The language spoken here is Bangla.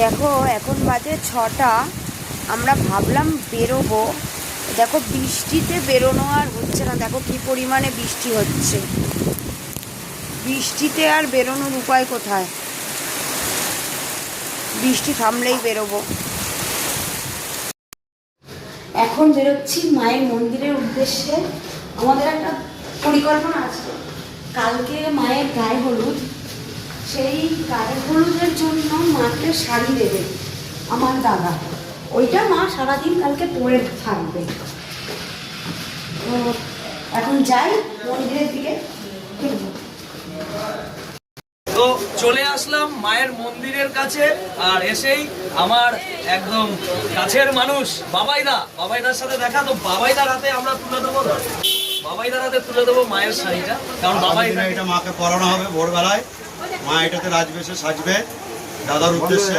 দেখো এখন বাজে 6টা, আমরা ভাবলাম বেরোবো। দেখো বৃষ্টিতে বেরোনো আর হচ্ছে না, দেখো কি পরিমাণে বৃষ্টি হচ্ছে। বৃষ্টিতে আর বেরোনোর উপায় কোথায়? বৃষ্টি থামলেই বেরোবো। এখন বেরোচ্ছি মায়ের মন্দিরের উদ্দেশ্যে। আমাদের একটা পরিকল্পনা আছে, কালকে মায়ের গায়ে হলুদ, সেই গায়ে হলুদের জন্য মাকে শাড়ি দেবে আমার দাদা। ওইটা মা সারাদিন কালকে পরে থাকবে। তো এখন যাই মন্দিরের দিকে। তো চলে আসলাম মায়ের মন্দিরের কাছে, আর এসেই আমার একদম কাছের মানুষ বাবাইদার সাথে দেখা। তো বাবাইদার হাতে আমরা তুলে দেবো, বাবাইদার হাতে তুলে দেবো মায়ের শাড়িটা, কারণ বাবাইদা এটা মাকে পরানো হবে ভোরবেলায়। মা এটাতে রাজবেশে সাজবে দাদার উদ্দেশ্যে।